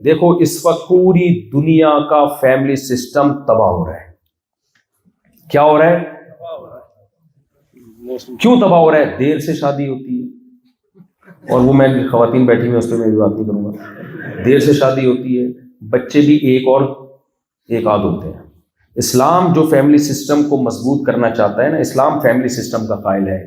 دیکھو اس وقت پوری دنیا کا فیملی سسٹم تباہ ہو رہا ہے. کیا ہو رہا ہے؟ کیوں تباہ ہو رہا ہے؟ دیر سے شادی ہوتی ہے، اور وہ میں خواتین بیٹھی ہوئی اس پہ میں بھی بات نہیں کروں گا. دیر سے شادی ہوتی ہے، بچے بھی ایک آدھ ہوتے ہیں. اسلام جو فیملی سسٹم کو مضبوط کرنا چاہتا ہے نا، اسلام فیملی سسٹم کا قائل ہے.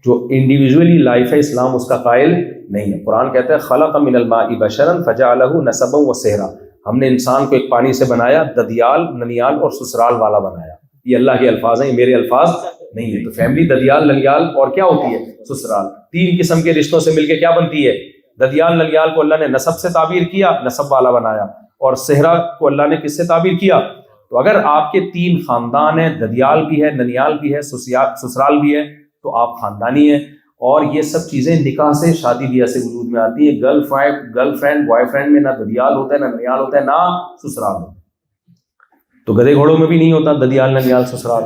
جو انڈیویجولی لائف ہے اسلام اس کا قائل نہیں ہے. قرآن کہتا ہے خلق من الماء بشرا فجعلہ نسبا وصہرا، ہم نے انسان کو ایک پانی سے بنایا، ددیال، ننیال اور سسرال والا بنایا. یہ اللہ کے الفاظ ہیں، یہ میرے الفاظ نہیں ہے. تو فیملی ددیال، ننیال اور کیا ہوتی ہے؟ سسرال. تین قسم کے رشتوں سے مل کے کیا بنتی ہے؟ ددیال. ننیال کو اللہ نے نسب سے تعبیر کیا، نسب والا بنایا، اور صہرا کو اللہ نے کس سے تعبیر کیا؟ تو اگر آپ کے تین خاندان ہیں، ددیال بھی ہے، ننیال بھی ہے، سسرال بھی ہے، تو آپ خاندانی ہیں. اور یہ سب چیزیں نکاح سے، شادی بیاہ سے وجود میں آتی ہیں. گرل فرینڈ بوائے فرینڈ میں نہ ددیال ہوتا ہے، نہ ننیال ہوتا ہے، نہ سسرال ہوتا ہے. تو گدھے گھوڑوں میں بھی نہیں ہوتا ددیال، ننیال، سسرال.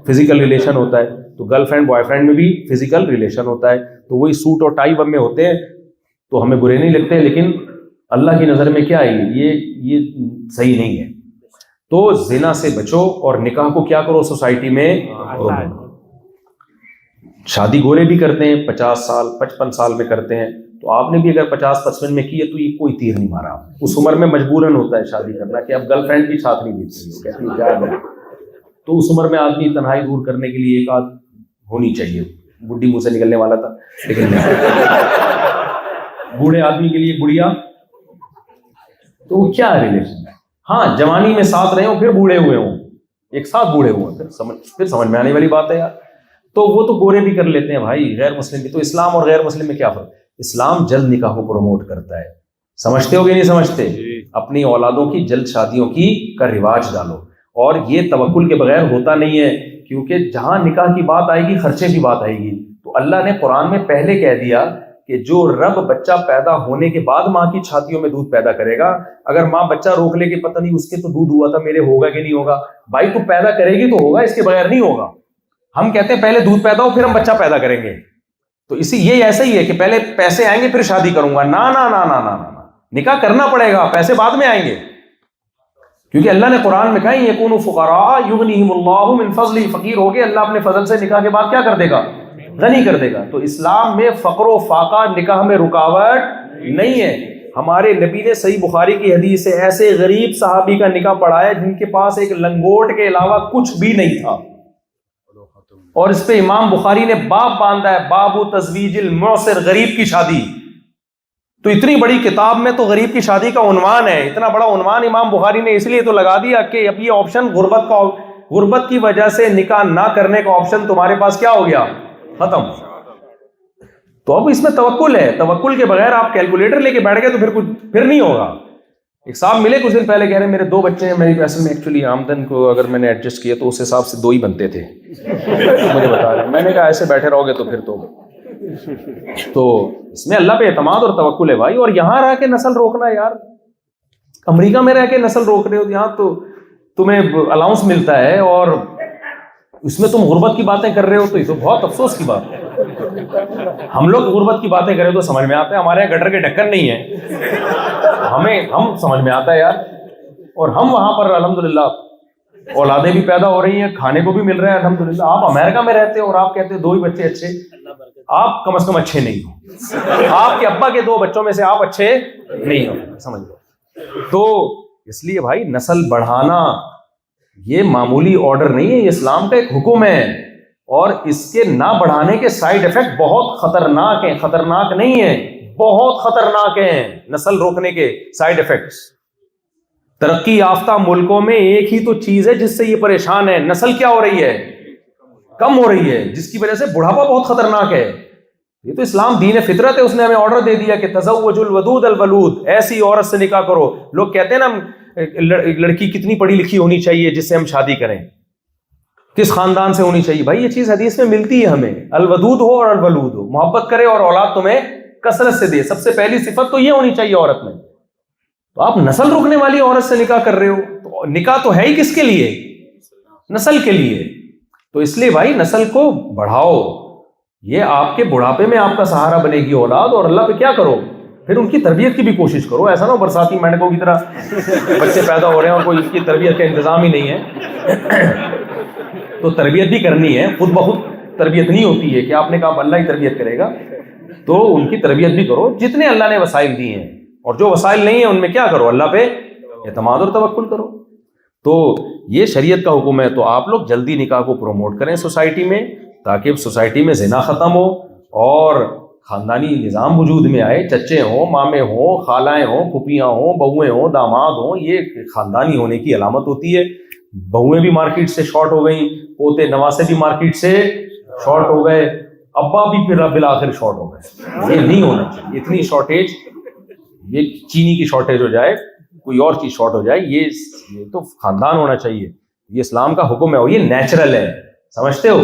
فزیکل ریلیشن ہوتا ہے. تو گرل فرینڈ بوائے فرینڈ میں بھی فزیکل ریلیشن ہوتا ہے. تو وہی سوٹ اور ٹائی میں ہوتے ہیں تو ہمیں برے نہیں لگتے، لیکن اللہ کی نظر میں کیا ہے؟ یہ صحیح نہیں ہے. تو زنا سے بچو اور نکاح کو کیا کرو؟ سوسائٹی میں روکو. شادی گورے بھی کرتے ہیں 50 سال 55 سال میں کرتے ہیں. تو آپ نے بھی اگر 50-55 میں کی ہے تو یہ کوئی تیر نہیں مارا. اس عمر میں مجبوراً ہوتا ہے شادی کرنا کہ اب گرل فرینڈ کی ساتھ نہیں دیتی. تو اس عمر میں آدمی تنہائی دور کرنے کے لیے ایک آدھ ہونی چاہیے. بڈھی منہ سے نکلنے والا تھا لیکن بوڑھے آدمی کے لیے بڑھیا. تو وہ کیا ریلیشن ہے؟ ہاں جوانی میں ساتھ رہے ہوں پھر بوڑھے ہوئے ہوں، ایک ساتھ بوڑھے ہوئے پھر سمجھ میں آنے والی بات ہے یار. تو وہ تو گورے بھی کر لیتے ہیں بھائی، غیر مسلم بھی. تو اسلام اور غیر مسلم میں کیا فرق؟ اسلام جلد نکاح کو پروموٹ کرتا ہے. سمجھتے ہو کہ نہیں سمجھتے؟ اپنی اولادوں کی جلد شادیوں کی کا رواج ڈالو. اور یہ توکل کے بغیر ہوتا نہیں ہے، کیونکہ جہاں نکاح کی بات آئے گی خرچے کی بات آئے گی. تو اللہ نے قرآن میں پہلے کہہ دیا کہ جو رب بچہ پیدا ہونے کے بعد ماں کی چھاتیوں میں دودھ پیدا کرے گا، اگر ماں بچہ روک لے کہ پتہ نہیں اس کے تو دودھ ہوا تھا، میرے ہوگا کہ نہیں ہوگا. بھائی تو پیدا کرے گی تو ہوگا، اس کے بغیر نہیں ہوگا. ہم کہتے ہیں پہلے دودھ پیدا ہو پھر ہم بچہ پیدا کریں گے. تو یہ ایسا ہی ہے کہ پہلے پیسے آئیں گے پھر شادی کروں گا. نا نا نا نا نا نا، نکاح کرنا پڑے گا، پیسے بعد میں آئیں گے. کیونکہ اللہ نے قرآن میں کہا یکونوا فقراء یغنیہم اللہ من فضلہ، فقیر ہو گئے اللہ اپنے فضل سے نکاح کے بعد کیا کر دے گا؟ غنی کر دے گا. تو اسلام میں فقر و فاقہ نکاح میں رکاوٹ نہیں ہے. ہمارے نبی نے صحیح بخاری کی حدیث سے ایسے غریب صحابی کا نکاح پڑھایا جن کے پاس ایک لنگوٹ کے علاوہ کچھ بھی نہیں تھا، اور اس پہ امام بخاری نے باب باندھا ہے، باب تزویج المعسر، غریب کی شادی. تو اتنی بڑی کتاب میں تو غریب کی شادی کا عنوان ہے. اتنا بڑا عنوان امام بخاری نے اس لیے تو لگا دیا کہ اب یہ آپشن غربت کی وجہ سے نکاح نہ کرنے کا آپشن تمہارے پاس کیا ہو گیا؟ ختم. تو اب اس میں توکل ہے. توکل کے بغیر آپ کیلکولیٹر لے کے بیٹھ گئے تو پھر نہیں ہوگا. ایک صاحب ملے کچھ دن پہلے، کہہ رہے میرے 2 بچے ہیں، میری اصل میں ایکچولی آمدن کو اگر میں نے ایڈجسٹ کیا تو اس حساب سے 2 ہی بنتے تھے. مجھے بتا رہے، میں نے کہا ایسے بیٹھے رہو گے تو پھر تو اس میں اللہ پہ اعتماد اور توکل ہے بھائی. اور یہاں رہ کے نسل روکنا یار، امریکہ میں رہ کے نسل روک رہے ہو، یہاں تو تمہیں الاؤنس ملتا ہے اور اس میں تم غربت کی باتیں کر رہے ہو، تو یہ تو بہت افسوس کی بات ہے. ہم لوگ غربت کی باتیں کریں تو سمجھ میں آتا ہے، ہمارے یہاں گٹر کے ڈھکن نہیں ہے، ہم سمجھ میں آتا ہے یار. اور ہم وہاں پر الحمدللہ اولادیں بھی پیدا ہو رہی ہیں، کھانے کو بھی مل رہا ہے الحمدللہ. آپ امریکہ میں رہتے ہو اور آپ کہتے ہیں 2 ہی بچے اچھے. آپ کم از کم اچھے نہیں ہو. آپ کے ابا کے 2 بچوں میں سے آپ اچھے نہیں ہو، سمجھ لو. تو اس لیے بھائی نسل بڑھانا یہ معمولی آرڈر نہیں ہے، یہ اسلام کا ایک حکم ہے. اور اس کے نہ بڑھانے کے سائیڈ افیکٹ بہت خطرناک ہیں. خطرناک نہیں ہیں، بہت خطرناک ہیں نسل روکنے کے سائیڈ افیکٹس. ترقی یافتہ ملکوں میں ایک ہی تو چیز ہے جس سے یہ پریشان ہے، نسل کیا ہو رہی ہے؟ کم ہو رہی ہے، جس کی وجہ سے بڑھاپا بہت خطرناک ہے. یہ تو اسلام دین فطرت ہے، اس نے ہمیں آرڈر دے دیا کہ تزوج الودود الولود، ایسی عورت سے نکاح کرو. لوگ کہتے ہیں نا لڑکی کتنی پڑھی لکھی ہونی چاہیے جس سے ہم شادی کریں، کس خاندان سے ہونی چاہیے. بھائی یہ چیز حدیث میں ملتی ہے ہمیں، الودود ہو اور الولود ہو، محبت کرے اور اولاد تمہیں کثرت سے دے. سب سے پہلی صفت تو یہ ہونی چاہیے عورت میں. تو آپ نسل روکنے والی عورت سے نکاح کر رہے ہو، تو نکاح تو ہے ہی کس کے لیے؟ نسل کے لیے. تو اس لیے بھائی نسل کو بڑھاؤ، یہ آپ کے بڑھاپے میں آپ کا سہارا بنے گی اولاد. اور اللہ پہ کیا کرو؟ پھر ان کی تربیت کی بھی کوشش کرو. ایسا نہ ہو برساتی مینڈکوں کی طرح بچے پیدا ہو رہے ہیں اور کوئی اس کی تربیت کا انتظام ہی نہیں ہے. تو تربیت بھی کرنی ہے, خود بخود تربیت نہیں ہوتی ہے کہ آپ نے کہا اللہ ہی تربیت کرے گا. تو ان کی تربیت بھی کرو جتنے اللہ نے وسائل دی ہیں, اور جو وسائل نہیں ہیں ان میں کیا کرو, اللہ پہ اعتماد اور توکل کرو. تو یہ شریعت کا حکم ہے. تو آپ لوگ جلدی نکاح کو پروموٹ کریں سوسائٹی میں, تاکہ سوسائٹی میں زنا ختم ہو اور خاندانی نظام وجود میں آئے. چچے ہوں, مامے ہوں, خالائیں ہوں, پھوپھیاں ہوں, بہویں ہوں, داماد ہوں, یہ خاندانی ہونے کی علامت ہوتی ہے. بہویں بھی مارکیٹ سے شارٹ ہو گئیں, پوتے نواسے بھی مارکیٹ سے شارٹ ہو گئے, ابا بھی پھر بالآخر شارٹ ہو گئے. یہ نہیں ہونا چاہیے. اتنی شارٹیج, یہ چینی کی شارٹیج ہو جائے, کوئی اور چیز شارٹ ہو جائے, یہ تو خاندان ہونا چاہیے. یہ اسلام کا حکم ہے اور یہ نیچرل ہے, سمجھتے ہو.